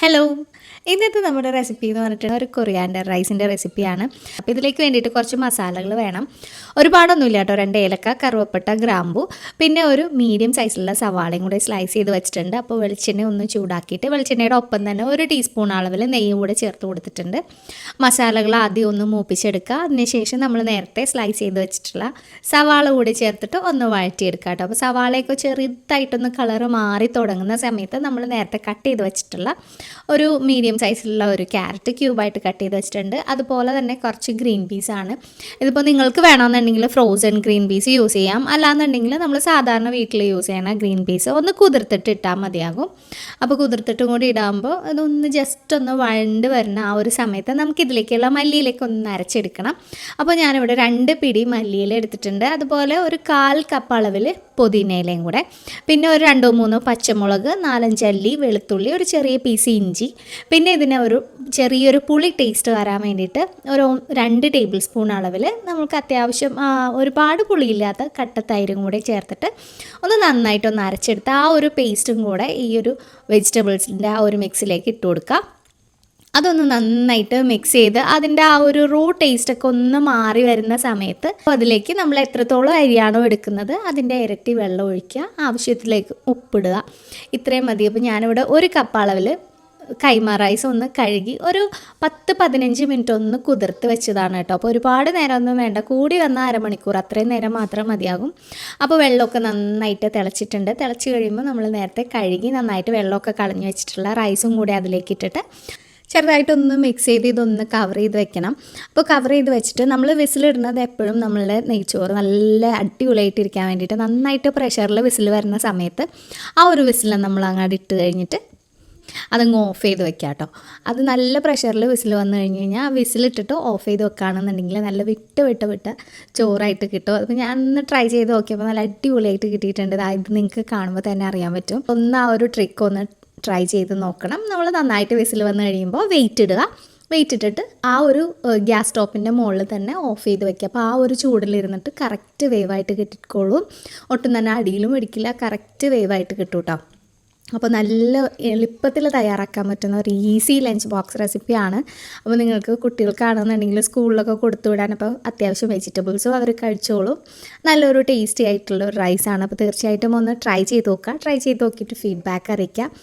Hello, ഇന്നത്തെ നമ്മുടെ recipe എന്ന് പറഞ്ഞിട്ടുണ്ടെങ്കിൽ ഒരു കൊറിയാൻഡർ റൈസിൻ്റെ റെസിപ്പിയാണ്. അപ്പോൾ ഇതിലേക്ക് വേണ്ടിയിട്ട് കുറച്ച് മസാലകൾ വേണം. ഒരുപാടൊന്നുമില്ല കേട്ടോ. 2 ഏലക്ക, കറുവപ്പട്ട, ഗ്രാമ്പു, പിന്നെ ഒരു മീഡിയം സൈസിലുള്ള സവാളയും കൂടെ സ്ലൈസ് ചെയ്ത് വെച്ചിട്ടുണ്ട്. അപ്പോൾ വെളിച്ചെണ്ണ ഒന്ന് ചൂടാക്കിയിട്ട് വെളിച്ചെണ്ണയുടെ ഒപ്പം തന്നെ 1 ടീസ്പൂൺ അളവിൽ നെയ്യും കൂടെ ചേർത്ത് കൊടുത്തിട്ടുണ്ട്. മസാലകൾ ആദ്യം ഒന്ന് മൂപ്പിച്ചെടുക്കുക. അതിനുശേഷം നമ്മൾ നേരത്തെ സ്ലൈസ് ചെയ്ത് വെച്ചിട്ടുള്ള സവാള കൂടി ചേർത്തിട്ട് ഒന്ന് വഴറ്റിയെടുക്കുക കേട്ടോ. അപ്പോൾ സവാളയൊക്കെ ചെറുതായിട്ടൊന്ന് കളറ് മാറി തുടങ്ങുന്ന സമയത്ത് നമ്മൾ നേരത്തെ കട്ട് ചെയ്ത് വെച്ചിട്ടുള്ള ഒരു മീഡിയം സൈസിലുള്ള ഒരു ക്യാരറ്റ് ക്യൂബായിട്ട് കട്ട് ചെയ്ത് വെച്ചിട്ടുണ്ട്. അതുപോലെ തന്നെ കുറച്ച് ഗ്രീൻ പീസാണ്. ഇതിപ്പോൾ നിങ്ങൾക്ക് വേണമെന്നുണ്ടെങ്കിൽ ഫ്രോസൺ ഗ്രീൻ പീസ് യൂസ് ചെയ്യാം. അല്ലാന്നുണ്ടെങ്കിൽ നമ്മൾ സാധാരണ വീട്ടിൽ യൂസ് ചെയ്യണ ഗ്രീൻ പീസ് ഒന്ന് കുതിർത്തിട്ട് ഇട്ടാൽ മതിയാകും. അപ്പോൾ കുതിർത്തിട്ടും കൂടി ഇടാകുമ്പോൾ അതൊന്ന് ജസ്റ്റ് ഒന്ന് വഴണ്ട് വരുന്ന ആ ഒരു സമയത്ത് നമുക്കിതിലേക്കുള്ള മല്ലിയിലേക്ക് ഒന്ന് അരച്ചെടുക്കണം. അപ്പോൾ ഞാനിവിടെ 2 പിടി മല്ലിയില എടുത്തിട്ടുണ്ട്. അതുപോലെ ഒരു 1/4 കപ്പ് അളവിൽ പുതിനയിലയും കൂടെ, പിന്നെ ഒരു 2-3 പച്ചമുളക്, 4-5 അല്ലി വെളുത്തുള്ളി, ഒരു ചെറിയ പീസ് ഇഞ്ചി, പിന്നെ ഇതിനെ ഒരു ചെറിയൊരു പുളി ടേസ്റ്റ് വരാൻ വേണ്ടിയിട്ട് ഒരു 2 ടേബിൾ സ്പൂൺ അളവിൽ നമുക്ക് അത്യാവശ്യം ഒരുപാട് പുളിയില്ലാത്ത കട്ടത്തൈരും കൂടെ ചേർത്തിട്ട് ഒന്ന് നന്നായിട്ടൊന്ന് അരച്ചെടുത്ത് ആ ഒരു പേസ്റ്റും കൂടെ ഈ ഒരു വെജിറ്റബിൾസിൻ്റെ ആ ഒരു മിക്സിലേക്ക് ഇട്ട് കൊടുക്കുക. അതൊന്ന് നന്നായിട്ട് മിക്സ് ചെയ്ത് അതിൻ്റെ ആ ഒരു റോ ടേസ്റ്റൊക്കെ ഒന്ന് മാറി വരുന്ന സമയത്ത് അതിലേക്ക് നമ്മൾ എത്രത്തോളം അരിയാണോ എടുക്കുന്നത് അതിൻ്റെ ഇരട്ടി വെള്ളം ഒഴിക്കുക, ആവശ്യത്തിലേക്ക് ഉപ്പിടുക. ഇത്രയും മതി. അപ്പോൾ ഞാനിവിടെ 1 കപ്പ് അളവിൽ കൈമ റൈസ് ഒന്ന് കഴുകി ഒരു 10-15 മിനിറ്റ് ഒന്ന് കുതിർത്ത് വെച്ചതാണ് കേട്ടോ. അപ്പോൾ ഒരുപാട് നേരമൊന്നും വേണ്ട, കൂടി വന്ന അരമണിക്കൂർ അത്രയും നേരം മാത്രം മതിയാകും. അപ്പോൾ വെള്ളമൊക്കെ നന്നായിട്ട് തിളച്ചിട്ടുണ്ട്. തിളച്ച് കഴിയുമ്പോൾ നമ്മൾ നേരത്തെ കഴുകി നന്നായിട്ട് വെള്ളമൊക്കെ കളഞ്ഞു വെച്ചിട്ടുള്ള റൈസും കൂടി അതിലേക്ക് ഇട്ടിട്ട് ചെറുതായിട്ടൊന്ന് മിക്സ് ചെയ്ത് ഇതൊന്ന് കവർ ചെയ്ത് വെക്കണം. അപ്പോൾ കവർ ചെയ്ത് വെച്ചിട്ട് നമ്മൾ വിസിലിടുന്നത് എപ്പോഴും നമ്മളുടെ നെയ്ച്ചോറ് നല്ല അടിപൊളിയായിട്ടിരിക്കാൻ വേണ്ടിയിട്ട് നന്നായിട്ട് പ്രഷറിൽ വിസിൽ വരുന്ന സമയത്ത് ആ ഒരു വിസിൽ നമ്മൾ അങ്ങോട്ട് ഇട്ട് കഴിഞ്ഞിട്ട് അതങ്ങ് ഓഫ് ചെയ്ത് വെക്കാം കേട്ടോ. അത് നല്ല പ്രഷറിൽ വിസിൽ വന്നു കഴിഞ്ഞ് കഴിഞ്ഞാൽ ആ വിസിലിട്ടിട്ട് ഓഫ് ചെയ്ത് വെക്കുകയാണെന്നുണ്ടെങ്കിൽ നല്ല വിട്ട് ചോറായിട്ട് കിട്ടും. അപ്പോൾ ഞാൻ ഒന്ന് ട്രൈ ചെയ്ത് നോക്കിയപ്പോൾ നല്ല അടിപൊളിയായിട്ട് കിട്ടിയിട്ടുണ്ട്. ഇത് നിങ്ങൾക്ക് കാണുമ്പോൾ തന്നെ അറിയാൻ പറ്റും. ഒന്ന് ആ ഒരു ട്രിക്ക് ഒന്ന് ട്രൈ ചെയ്ത് നോക്കണം. നമ്മൾ നന്നായിട്ട് വിസിൽ വന്നു കഴിയുമ്പോൾ വെയിറ്റ് ഇട്ടിട്ട് ആ ഒരു ഗ്യാസ് സ്റ്റോപ്പിൻ്റെ മുകളിൽ തന്നെ ഓഫ് ചെയ്ത് വെക്കുക. അപ്പോൾ ആ ഒരു ചൂടിലിരുന്നിട്ട് കറക്റ്റ് വേവായിട്ട് കിട്ടിക്കോളും. ഒട്ടും തന്നെ അടിയിലും പിടിക്കില്ല, കറക്റ്റ് വേവായിട്ട് കിട്ടും കേട്ടോ. അപ്പോൾ നല്ല എളുപ്പത്തിൽ തയ്യാറാക്കാൻ പറ്റുന്ന ഒരു ഈസി ലഞ്ച് ബോക്സ് റെസിപ്പിയാണ്. അപ്പോൾ നിങ്ങൾക്ക് കുട്ടികൾക്കാണെന്നുണ്ടെങ്കിൽ സ്കൂളിലൊക്കെ കൊടുത്തു വിടാൻ അപ്പോൾ അത്യാവശ്യം വെജിറ്റബിൾസും അവർ കഴിച്ചോളും. നല്ലൊരു ടേസ്റ്റി ആയിട്ടുള്ള ഒരു റൈസാണ്. അപ്പോൾ തീർച്ചയായിട്ടും ഒന്ന് ട്രൈ ചെയ്ത് നോക്കുക. ട്രൈ ചെയ്ത് നോക്കിയിട്ട് ഫീഡ്ബാക്ക് അറിയിക്കുക.